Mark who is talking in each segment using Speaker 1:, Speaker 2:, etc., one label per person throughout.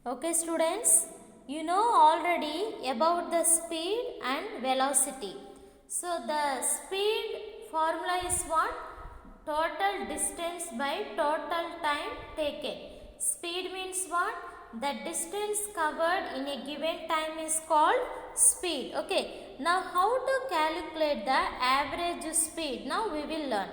Speaker 1: Okay students, you know already about the speed and velocity. So the speed formula is what? Total distance by total time taken. Speed means what? The distance covered in a given time is called speed. Okay. Now how to calculate the average speed? Now we will learn.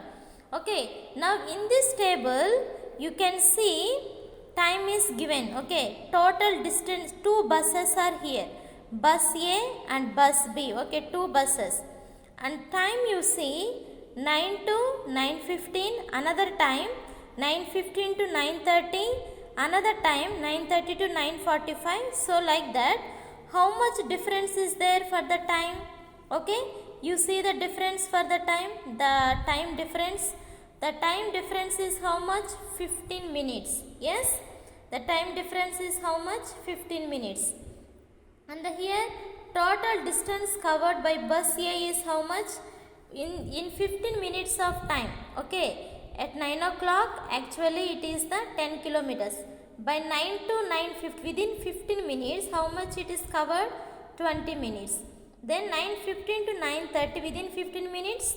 Speaker 1: Okay. Now in this table you can see time is given. Okay, total distance, two buses are here, bus A and bus B. Okay, two buses, and time you see 9 to 9:15, another time 9:15 to 9:30, another time 9:30 to 9:45. So like that, how much difference is there for the time? Okay, you see the difference for the time, the time difference. The time difference is how much? 15 minutes. Yes, the time difference is how much? 15 minutes. And here total distance covered by bus A is how much? In 15 minutes of time. Okay, at 9 o'clock actually it is the 10 kilometers. By 9 to 9:50, within 15 minutes, how much it is covered? 20 minutes. Then 9:15 to 9:30, within 15 minutes,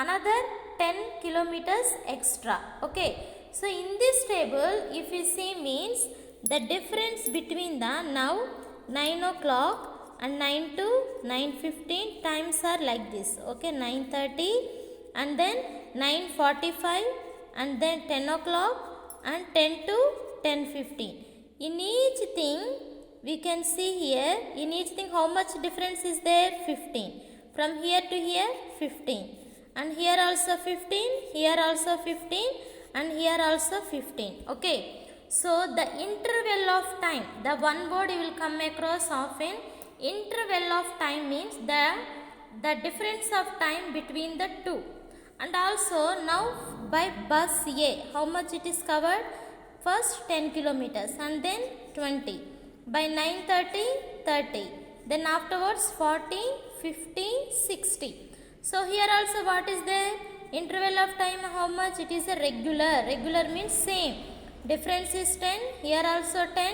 Speaker 1: another 10 kilometers extra. Okay, so in this table if you see means the difference between the now 9 o'clock and 9 to 9:15 times are like this. Okay, 9:30 and then 9:45 and then 10 o'clock and 10 to 10:15. In each thing we can see here, in each thing how much difference is there? 15. From here to here 15. And here also 15, here also 15, and here also 15. Okay, so the interval of time, the one word you will come across often. Interval of time means the difference of time between the two. And also now by bus A, how much it is covered? First 10 kilometers and then 20. By 9:30, 30. Then afterwards 40, 50, 60. So here also what is there? Interval of time how much? It is a regular. Regular means same. Difference is 10. Here also 10.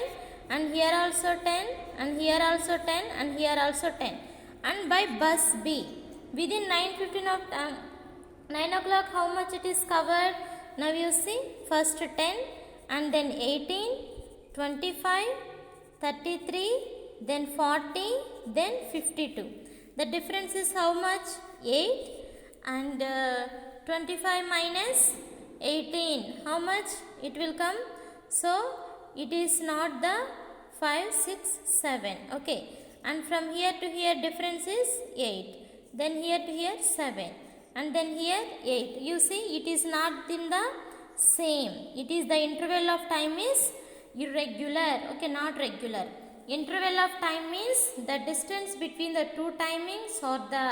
Speaker 1: And here also 10. And here also 10. And here also 10. And by bus B, within 9:15 of 9 o'clock how much it is covered? Now you see, first 10 and then 18, 25, 33, then 40, then 52. The difference is how much? 8 and 25 minus 18. How much it will come? So it is not the 5, 6, 7. Okay. And from here to here difference is 8. Then here to here 7. And then here 8. You see it is not in the same. It is the interval of time is irregular. Okay, not regular. Interval of time means the distance between the two timings or the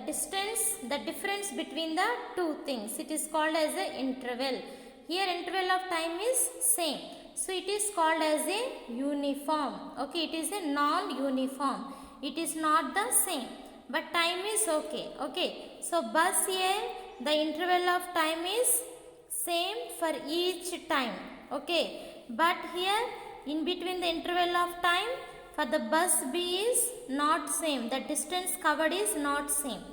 Speaker 1: distance, the difference between the two things. It is called as a interval. Here interval of time is same. So it is called as a uniform. Okay, it is a non-uniform. It is not the same. But time is okay. Okay. So bus A, the interval of time is same for each time. Okay. But here in between the interval of time for the bus B is not same. The distance covered is not same.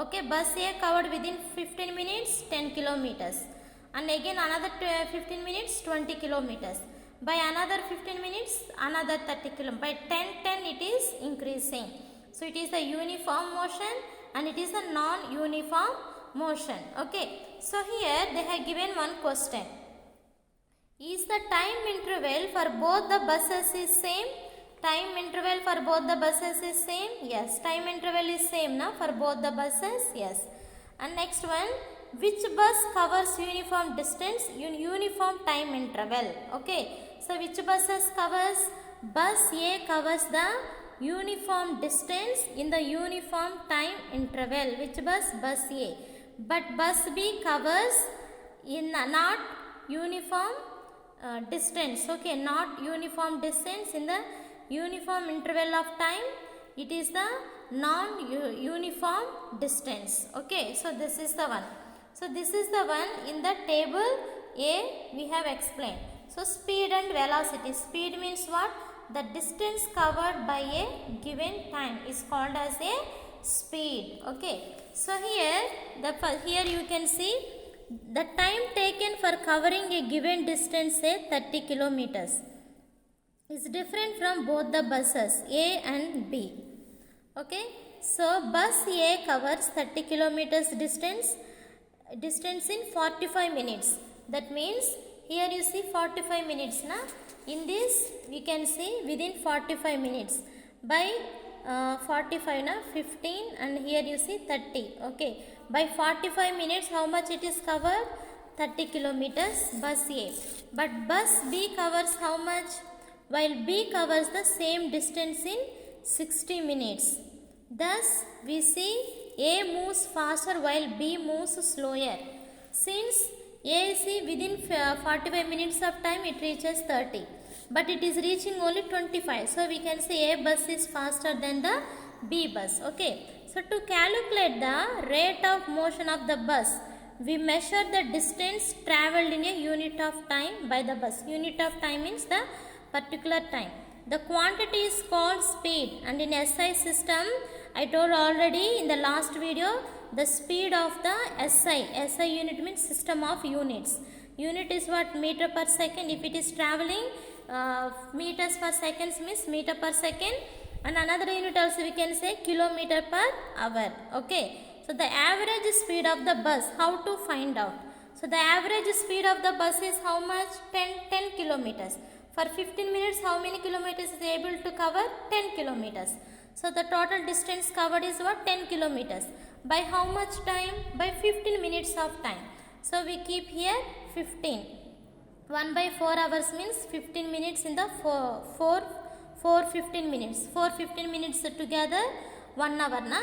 Speaker 1: Okay, bus A covered within 15 minutes 10 kilometers. And again another 15 minutes 20 kilometers. By another 15 minutes another 30 kilometers. By 10 it is increasing. So it is a uniform motion and it is a non-uniform motion. Okay, so here they have given one question. Is the time interval for both the buses is same? Time interval for both the buses is same? Yes, time interval is same now for both the buses. Yes. And next one, which bus covers uniform distance in uniform time interval? Okay, so which buses covers? Bus A covers the uniform distance in the uniform time interval. Which bus? Bus A. But bus B covers in not uniform distance. Okay, not uniform distance in the uniform interval of time. It is the non-uniform distance. Okay, so this is the one. So this is the one in the table A we have explained. So speed and velocity. Speed means what? The distance covered by a given time is called as a speed. Okay. So here you can see the time taken for covering a given distance, say 30 kilometers, is different from both the buses A and B. Okay. So bus A covers 30 kilometers distance in 45 minutes. That means here you see 45 minutes na. In this we can see within 45 minutes. By 45 na 15 and here you see 30. Okay. By 45 minutes how much it is covered? 30 kilometers bus A. But bus B covers how much? While B covers the same distance in 60 minutes. Thus we see A moves faster while B moves slower. Since A is within 45 minutes of time it reaches 30. But it is reaching only 25. So we can say A bus is faster than the B bus. Okay. So to calculate the rate of motion of the bus, we measure the distance travelled in a unit of time by the bus. Unit of time means the particular time. The quantity is called speed, and in SI system I told already in the last video the speed of the SI unit means system of units. Unit is what? Meter per second. If it is travelling meters per seconds means meter per second, and another unit also we can say kilometer per hour. Okay. So the average speed of the bus, how to find out? So the average speed of the bus is how much? 10 kilometers. For 15 minutes how many kilometers is able to cover? 10 kilometers. So the total distance covered is what? 10 kilometers. By how much time? By 15 minutes of time. So we keep here 15. 1 by 4 hours means 15 minutes in the 4 15 minutes. 4 15 minutes together 1 hour na.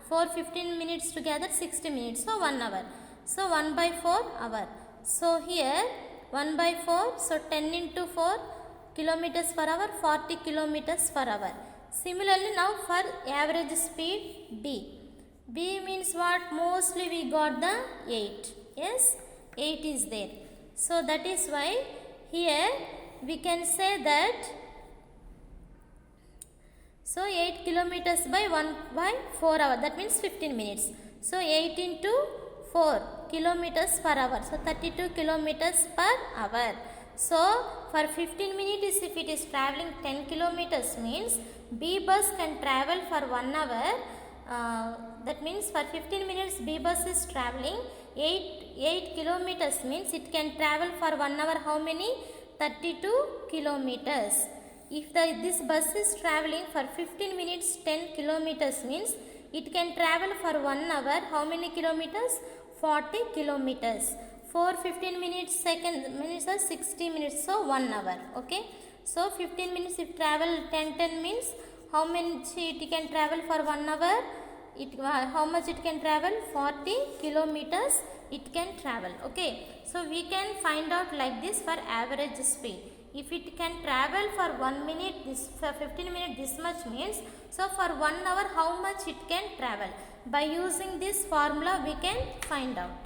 Speaker 1: 4 15 minutes together 60 minutes. So 1 hour. So 1 by 4 hour. So here 1 by 4. So 10 into 4 kilometers per hour, 40 kilometers per hour. Similarly now for average speed B. B means what? Mostly we got the 8. Yes, 8 is there. So that is why here we can say that, so 8 kilometers by 1 by 4 hour, that means 15 minutes. So 8 into 4 kilometers per hour. So 32 kilometers per hour. So for 15 minutes if it is travelling 10 kilometers means B bus can travel for 1 hour. That means for 15 minutes B bus is travelling 8 kilometers means it can travel for 1 hour how many? 32 kilometers. If this bus is travelling for 15 minutes 10 kilometers means it can travel for 1 hour how many kilometers? 40 kilometers. 4 15 minutes minutes are 60 minutes, so 1 hour. Okay. So 15 minutes if travel 10 means how many it can travel for 1 hour? How much it can travel? 40 kilometers it can travel. Okay. So we can find out like this for average speed. If it can travel for 1 minute, for 15 minutes this much means, so for 1 hour how much it can travel. By using this formula we can find out.